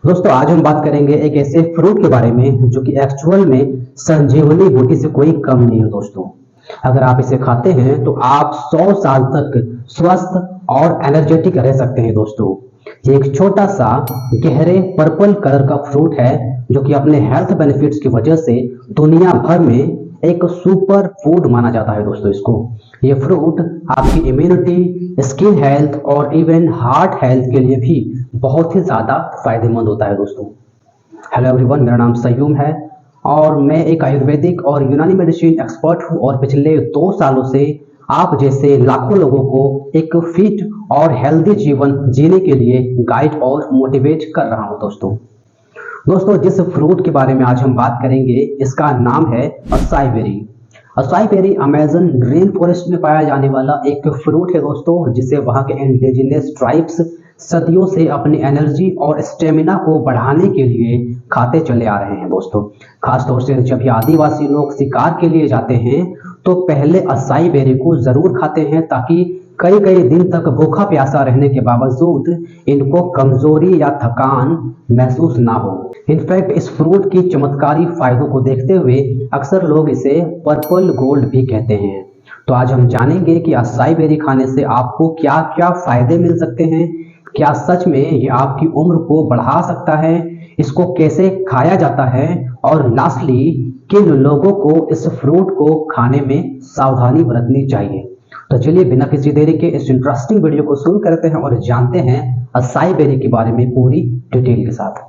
दोस्तों आज हम बात करेंगे एक ऐसे फ्रूट के बारे में जो कि एक्चुअल में संजीवनी बूटी से कोई कम नहीं है दोस्तों। अगर आप इसे खाते हैं तो आप 100 साल तक स्वस्थ और एनर्जेटिक रह सकते हैं दोस्तों। ये एक छोटा सा गहरे पर्पल कलर का फ्रूट है जो कि अपने हेल्थ बेनिफिट्स की वजह से दुनिया भर में एक सुपर फूड माना जाता है दोस्तों। इसको ये फ्रूट आपकी इम्यूनिटी, स्किन हेल्थ और इवन हार्ट हेल्थ के लिए भी बहुत ही ज़्यादा फायदेमंद होता है दोस्तों। हेलो एवरीवन, मेरा नाम सयूम है और मैं एक आयुर्वेदिक और यूनानी मेडिसिन एक्सपर्ट हूँ और पिछले 2 सालों से आप जैसे लाखों लोगों को एक फिट और हेल्दी जीवन जीने के लिए गाइड और मोटिवेट कर रहा हूँ दोस्तों जिस फ्रूट के बारे में आज हम बात करेंगे इसका नाम है acai berry. Acai berry Amazon rain forest में पाया जाने वाला एक फ्रूट है दोस्तों, जिसे वहाँ के इंडिजिनस ट्राइब्स सदियों से अपनी एनर्जी और स्टेमिना को बढ़ाने के लिए खाते चले आ रहे हैं दोस्तों। खासतौर से जब ये आदिवासी लोग शिकार के लिए जाते हैं तो पहले असाई बेरी को जरूर खाते हैं ताकि कई कई दिन तक भूखा प्यासा रहने के बावजूद इनको कमजोरी या थकान महसूस ना हो। इनफैक्ट इस फ्रूट की चमत्कारी फायदों को देखते हुए अक्सर लोग इसे पर्पल गोल्ड भी कहते हैं। तो आज हम जानेंगे कि असाई बेरी खाने से आपको क्या क्या फायदे मिल सकते हैं, क्या सच में ये आपकी उम्र को बढ़ा सकता है, इसको कैसे खाया जाता है और लास्टली किन लोगों को इस फ्रूट को खाने में सावधानी बरतनी चाहिए। तो चलिए बिना किसी देरी के इस इंटरेस्टिंग वीडियो को शुरू करते हैं और जानते हैं असाई बेरी के बारे में पूरी डिटेल के साथ।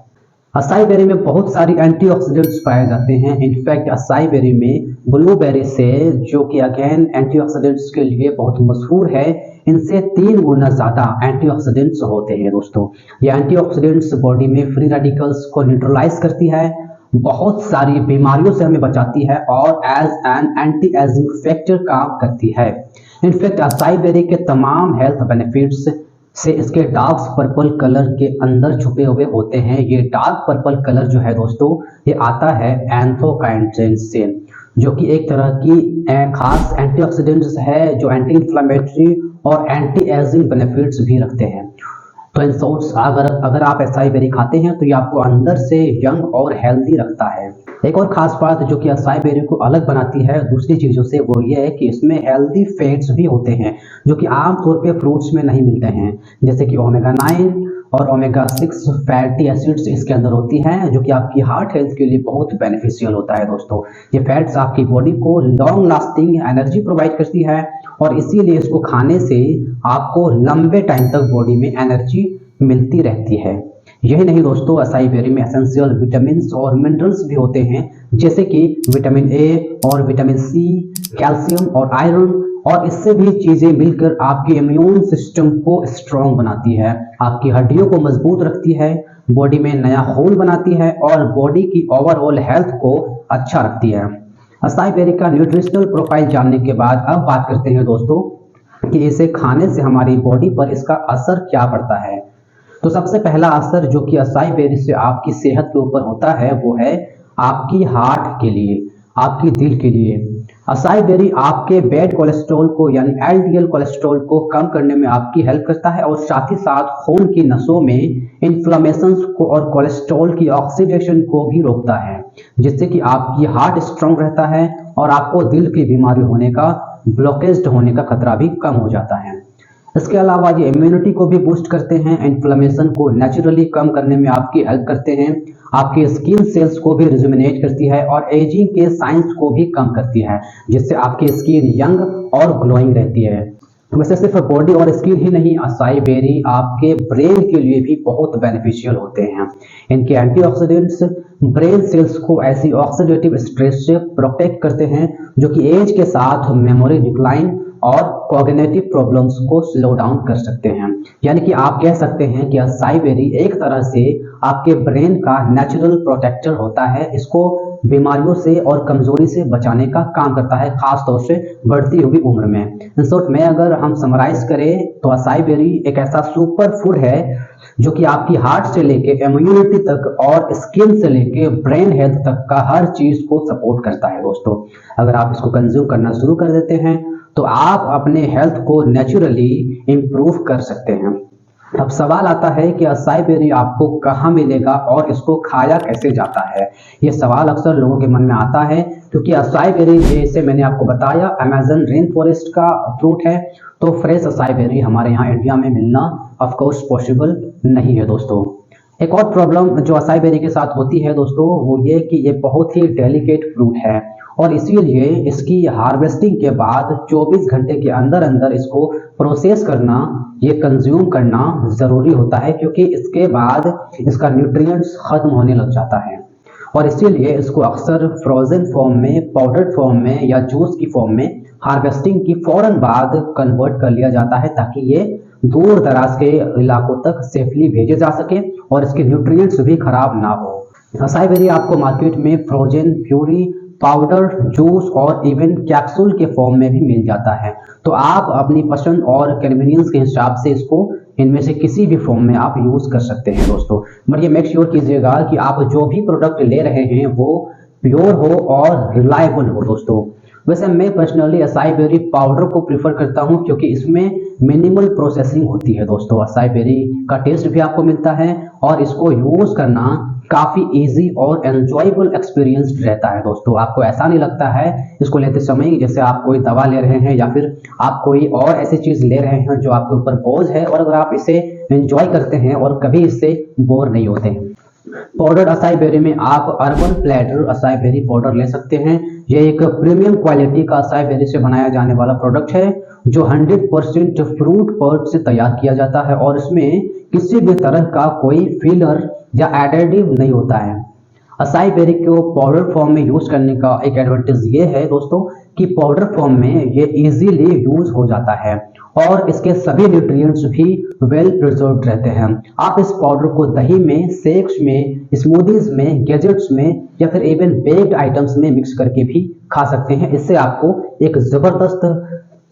असाई बेरी में बहुत सारी एंटीऑक्सीडेंट्स पाए जाते हैं। इनफैक्ट असाई बेरी में ब्लूबेरी से, जो कि अगेन एंटीऑक्सीडेंट्स के लिए बहुत मशहूर है, इनसे 3 गुना ज्यादा एंटीऑक्सीडेंट्स होते हैं दोस्तों। ये एंटीऑक्सीडेंट्स बॉडी में फ्री रेडिकल्स को न्यूट्रलाइज करती है, बहुत सारी बीमारियों से हमें बचाती है और as an anti ageing factor काम करती है। इनफैक्ट असाई बेरी के तमाम हेल्थ बेनिफिट्स से इसके डार्क पर्पल कलर के अंदर छुपे हुए होते हैं। ये डार्क पर्पल कलर जो है दोस्तों, ये आता है एंथोकाइंटिन से, जो कि एक तरह की खास एंटीऑक्सीडेंट्स है जो एंटी इंफ्लेमेटरी और एंटी एजिंग बेनिफिट्स भी रखते हैं। तो इन शॉर्ट्स अगर आप असाई बेरी खाते हैं तो ये आपको अंदर से यंग और हेल्दी रखता है। एक और खास बात जो कि असाई बेरी को अलग बनाती है दूसरी चीज़ों से वो ये है कि इसमें हेल्दी फैट्स भी होते हैं जो कि आमतौर पे फ्रूट्स में नहीं मिलते हैं, जैसे कि ओमेगा 9 और ओमेगा 6 फैटी एसिड्स इसके अंदर होती हैं, जो कि आपकी हार्ट हेल्थ के लिए बहुत बेनिफिशियल होता है दोस्तों। ये फैट्स आपकी बॉडी को लॉन्ग लास्टिंग एनर्जी प्रोवाइड करती है और इसीलिए इसको खाने से आपको लंबे टाइम तक बॉडी में एनर्जी मिलती रहती है। यही नहीं दोस्तों, असाई बेरी में एसेंशियल विटामिन और मिनरल्स भी होते हैं, जैसे कि विटामिन ए और विटामिन सी, कैल्शियम और आयरन, और इससे भी चीजें मिलकर आपके इम्यून सिस्टम को स्ट्रॉन्ग बनाती है, आपकी हड्डियों को मजबूत रखती है, बॉडी में नया खून बनाती है और बॉडी की ओवरऑल हेल्थ को अच्छा रखती है। असाई बेरी का न्यूट्रिशनल प्रोफाइल जानने के बाद अब बात करते हैं दोस्तों कि इसे खाने से हमारी बॉडी पर इसका असर क्या पड़ता है। तो सबसे पहला असर जो कि असाई बेरी से आपकी सेहत के ऊपर होता है वो है आपकी हार्ट के लिए, आपकी दिल के लिए। असाई बेरी आपके बैड कोलेस्ट्रॉल को यानी एलडीएल कोलेस्ट्रॉल को कम करने में आपकी हेल्प करता है और साथ ही साथ खून की नसों में इन्फ्लेमेशन को और कोलेस्ट्रॉल की ऑक्सीडेशन को भी रोकता है, जिससे कि आपकी हार्ट स्ट्रांग रहता है और आपको दिल की बीमारी होने का, ब्लॉकेज होने का खतरा भी कम हो जाता है। इसके अलावा ये इम्यूनिटी को भी बूस्ट करते हैं, इन्फ्लेमेशन को नेचुरली कम करने में आपकी हेल्प करते हैं, आपके स्किन सेल्स को भी रिजुमिनेट करती है और एजिंग के साइंस को भी कम करती है, जिससे आपकी स्किन यंग और ग्लोइंग रहती है। वैसे सिर्फ बॉडी और स्किन ही नहीं, असाई बेरी आपके ब्रेन के लिए भी बहुत बेनिफिशियल होते हैं। इनके एंटीऑक्सीडेंट्स ब्रेन सेल्स को ऐसी ऑक्सीडेटिव स्ट्रेस से प्रोटेक्ट करते हैं जो कि एज के साथ मेमोरी डिक्लाइन और कॉग्निटिव प्रॉब्लम्स को स्लो डाउन कर सकते हैं। यानी कि आप कह सकते हैं कि असाई बेरी एक तरह से आपके ब्रेन का नेचुरल प्रोटेक्टर होता है, इसको बीमारियों से और कमजोरी से बचाने का काम करता है, खास तौर से बढ़ती हुई उम्र में। इन शॉर्ट में अगर हम समराइज करें तो असाई बेरी एक ऐसा सुपर फूड है जो कि आपकी हार्ट से लेके इम्यूनिटी तक और स्किन से लेके ब्रेन हेल्थ तक का हर चीज को सपोर्ट करता है दोस्तों। अगर आप इसको कंज्यूम करना शुरू कर देते हैं तो आप अपने हेल्थ को नेचुरली इंप्रूव कर सकते हैं। अब सवाल आता है कि असाई बेरी आपको कहाँ मिलेगा और इसको खाया कैसे जाता है। ये सवाल अक्सर लोगों के मन में आता है क्योंकि असाई बेरी, जैसे मैंने आपको बताया, अमेजन रेन फॉरेस्ट का फ्रूट है, तो फ्रेश असाई बेरी हमारे यहाँ इंडिया में मिलना ऑफ कोर्स पॉसिबल नहीं है दोस्तों। एक और प्रॉब्लम जो असाई बेरी के साथ होती है दोस्तों, वो ये कि ये बहुत ही डेलिकेट फ्रूट है और इसीलिए इसकी हार्वेस्टिंग के बाद 24 घंटे के अंदर अंदर इसको प्रोसेस करना, ये कंज्यूम करना ज़रूरी होता है, क्योंकि इसके बाद इसका न्यूट्रिएंट्स खत्म होने लग जाता है और इसीलिए इसको अक्सर फ्रोजन फॉर्म में, पाउडर्ड फॉर्म में या जूस की फॉर्म में हार्वेस्टिंग की फौरन बाद कन्वर्ट कर लिया जाता है, ताकि ये दूर दराज के इलाकों तक सेफली भेजे जा सके और इसके न्यूट्रिएंट्स भी खराब ना हो। असाई बेरी आपको मार्केट में फ्रोजन, प्यूरी, पाउडर, जूस और इवन कैप्सूल के फॉर्म में भी मिल जाता है। तो आप अपनी पसंद और कन्वीनियंस के हिसाब से इसको इनमें से किसी भी फॉर्म में आप यूज़ कर सकते हैं दोस्तों। बट ये मेक श्योर कीजिएगा कि आप जो भी प्रोडक्ट ले रहे हैं वो प्योर हो और रिलायबल हो दोस्तों। वैसे मैं पर्सनली असाई बेरी पाउडर को प्रीफर करता हूं, क्योंकि इसमें मिनिमल प्रोसेसिंग होती है दोस्तों। असाई बेरी का टेस्ट भी आपको मिलता है और इसको यूज़ करना काफ़ी इजी और एंजॉयबल एक्सपीरियंस रहता है दोस्तों। आपको ऐसा नहीं लगता है इसको लेते समय जैसे आप कोई दवा ले रहे हैं या फिर आप कोई और ऐसी चीज़ ले रहे हैं जो आपके ऊपर बोझ है, और अगर आप इसे एंजॉय करते हैं और कभी इससे बोर नहीं होते हैं। पाउडर असाई बेरी में आप Urban Platter acai berry powder ले सकते हैं। ये एक प्रीमियम क्वालिटी का असाई बेरी से बनाया जाने वाला प्रोडक्ट है जो 100% फ्रूट पल्प से तैयार किया जाता है और इसमें किसी भी तरह का कोई फिलर या एडिटिव नहीं होता है। असाई बेरी को पाउडर फॉर्म में यूज करने का एक एडवांटेज ये है दोस्तों कि पाउडर फॉर्म में ये इजीली यूज हो जाता है और इसके सभी न्यूट्रिएंट्स भी वेल प्रिजर्व्ड रहते हैं। आप इस पाउडर को दही में, शेक्स में, स्मूदीज में, गेजेट्स में या फिर इवन बेक्ड आइटम्स में मिक्स करके भी खा सकते हैं। इससे आपको एक जबरदस्त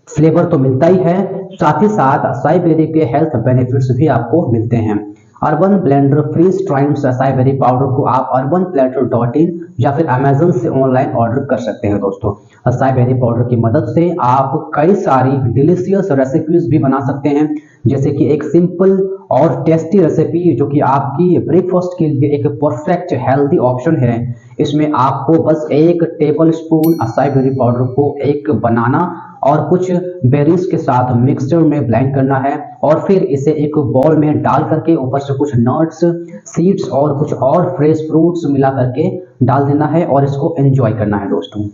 फ्लेवर तो मिलता ही है, साथ ही साथ असाई बेरी के हेल्थ बेनिफिट्स भी आपको मिलते हैं। अर्बन ब्लेंडर फ्रीज ट्राइम्स असाई बेरी पाउडर को आप urbanplatter.in या फिर अमेजन से ऑनलाइन ऑर्डर कर सकते हैं दोस्तों। असाई बेरी पाउडर की मदद से आप कई सारी डिलीशियस रेसिपीज भी बना सकते हैं, जैसे कि एक सिंपल और टेस्टी रेसिपी जो कि आपकी ब्रेकफास्ट के लिए एक परफेक्ट हेल्दी ऑप्शन है। इसमें आपको बस 1 tablespoon acai berry powder को एक बनाना और कुछ बेरीज के साथ मिक्सचर में ब्लेंड करना है और फिर इसे एक बाउल में डाल करके ऊपर से कुछ नट्स, सीड्स और कुछ और फ्रेश फ्रूट्स मिला करके डाल देना है और इसको एंजॉय करना है दोस्तों।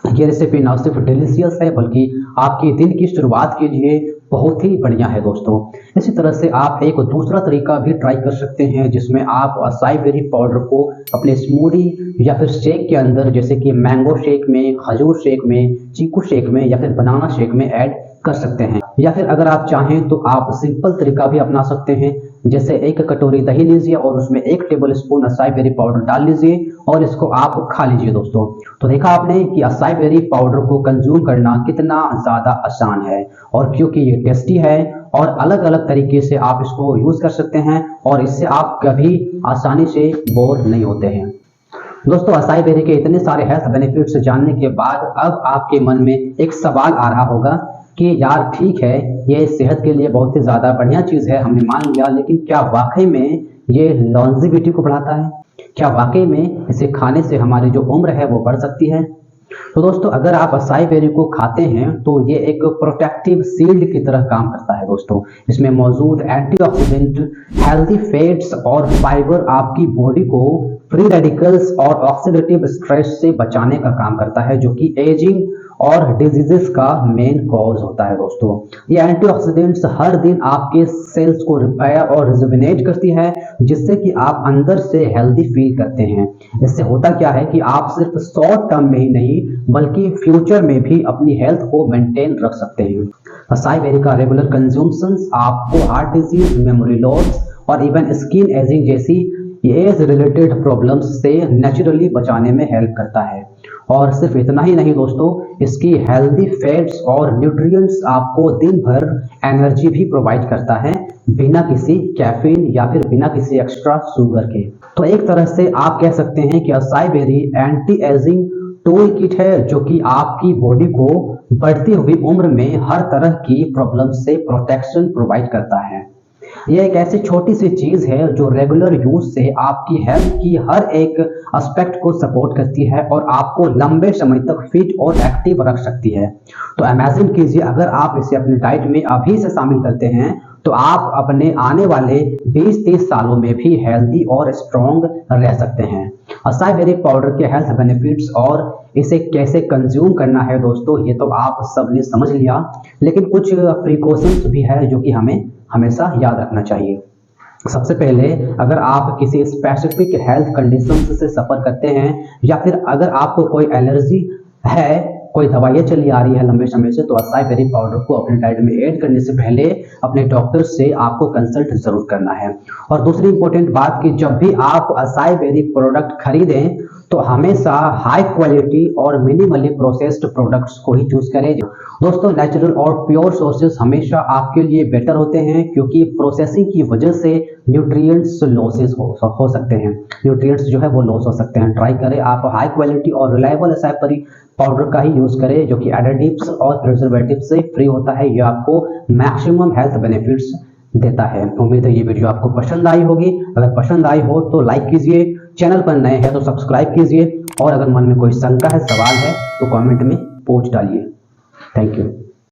ये रेसिपी ना सिर्फ डिलीशियस है बल्कि आपके दिन की शुरुआत के लिए बहुत ही बढ़िया है दोस्तों। इसी तरह से आप एक दूसरा तरीका भी ट्राई कर सकते हैं जिसमें आप असाई बेरी पाउडर को अपने स्मूदी या फिर शेक के अंदर, जैसे कि मैंगो शेक में, खजूर शेक में, चीकू शेक में या फिर बनाना शेक में ऐड कर सकते हैं। या फिर अगर आप चाहें तो आप सिंपल तरीका भी अपना सकते हैं, जैसे 1 कटोरी दही लीजिए और उसमें 1 tablespoon acai berry powder डाल लीजिए और इसको आप खा लीजिए दोस्तों। तो देखा आपने कि असाई बेरी पाउडर को कंज्यूम करना कितना ज़्यादा आसान है, और क्योंकि ये टेस्टी है और अलग अलग तरीके से आप इसको यूज़ कर सकते हैं और इससे आप कभी आसानी से बोर नहीं होते हैं। दोस्तों, असाई बेरी के इतने सारे हेल्थ बेनिफिट्स जानने के बाद अब आपके मन में एक सवाल आ रहा होगा कि यार ठीक है, ये सेहत के लिए बहुत ही ज़्यादा बढ़िया चीज़ है, हमने मान लिया, लेकिन क्या वाकई में ये लॉन्जेविटी को बढ़ाता है? क्या वाकई में इसे खाने से हमारी जो उम्र है वो बढ़ सकती है? तो दोस्तों, अगर आप असाई बेरी को खाते हैं तो ये एक प्रोटेक्टिव शील्ड की तरह काम करता है दोस्तों। इसमें मौजूद एंटीऑक्सीडेंट, हेल्दी फैट्स और फाइबर आपकी बॉडी को फ्री रेडिकल्स और ऑक्सीडेटिव स्ट्रेस से बचाने का काम करता है, जो कि एजिंग और डिजीजेस का मेन कॉज होता है दोस्तों। ये एंटीऑक्सीडेंट्स हर दिन आपके सेल्स को रिपेयर और रिजुविनेट करती है, जिससे कि आप अंदर से हेल्दी फील करते हैं। इससे होता क्या है कि आप सिर्फ शॉर्ट टर्म में ही नहीं बल्कि फ्यूचर में भी अपनी हेल्थ को मेंटेन रख सकते हैं। असाई बेरी का रेगुलर कंज्यूम्शन आपको हार्ट डिजीज, मेमोरी लॉस और इवन स्किन एजिंग जैसी एज रिलेटेड प्रॉब्लम्स से नेचुरली बचाने में हेल्प करता है। और सिर्फ इतना ही नहीं दोस्तों, इसकी हेल्दी फैट्स और न्यूट्रिएंट्स आपको दिन भर एनर्जी भी प्रोवाइड करता है, बिना किसी कैफीन या फिर बिना किसी एक्स्ट्रा शुगर के। तो एक तरह से आप कह सकते हैं कि acai berry anti ageing tool kit है, जो कि आपकी बॉडी को बढ़ती हुई उम्र में हर तरह की प्रॉब्लम से प्रोटेक्शन प्रोवाइड करता है। ये एक ऐसी छोटी सी चीज है जो रेगुलर यूज से आपकी हेल्थ की हर एक एस्पेक्ट को सपोर्ट करती है और आपको लंबे समय तक फिट और एक्टिव रख सकती है। तो इमेजिन कीजिए अगर आप इसे अपनी डाइट में अभी से शामिल करते हैं तो आप अपने आने वाले 20-30 सालों में भी हेल्दी और स्ट्रॉन्ग रह सकते हैं। असाई बेरी पाउडर के हेल्थ बेनिफिट्स और इसे कैसे कंज्यूम करना है दोस्तों, ये तो आप सबने समझ लिया, लेकिन कुछ प्रिकॉशंस भी है जो कि हमें हमेशा याद रखना चाहिए। सबसे पहले, अगर आप किसी स्पेसिफिक हेल्थ कंडीशन से सफर करते हैं या फिर अगर आपको कोई एलर्जी है, कोई दवाइयाँ चली आ रही है लंबे समय से, तो असाई बेरी पाउडर को अपने डाइट में ऐड करने से पहले अपने डॉक्टर से आपको कंसल्ट जरूर करना है। और दूसरी इंपॉर्टेंट बात कि जब भी आप असाई बेरी प्रोडक्ट खरीदें तो हमेशा हाई क्वालिटी और मिनिमली प्रोसेस्ड प्रोडक्ट्स को ही चूज करें। दोस्तों, नेचुरल और प्योर सोर्सेज हमेशा आपके लिए बेटर होते हैं क्योंकि प्रोसेसिंग की वजह से न्यूट्रिएंट्स लॉसेस हो सकते हैं, न्यूट्रिएंट्स जो है वो लॉस हो सकते हैं। ट्राई करें आप हाई क्वालिटी और रिलायबल असाई बेरी पाउडर का ही यूज करें जो कि एडिटिव्स और प्रिजर्वेटिव्स से फ्री होता है। यह आपको मैक्सिमम हेल्थ बेनिफिट्स देता है। उम्मीद है ये वीडियो आपको पसंद आई होगी। अगर पसंद आई हो तो लाइक कीजिए, चैनल पर नए हैं तो सब्सक्राइब कीजिए और अगर मन में कोई शंका है, सवाल है तो कमेंट में पूछ डालिए। Thank you.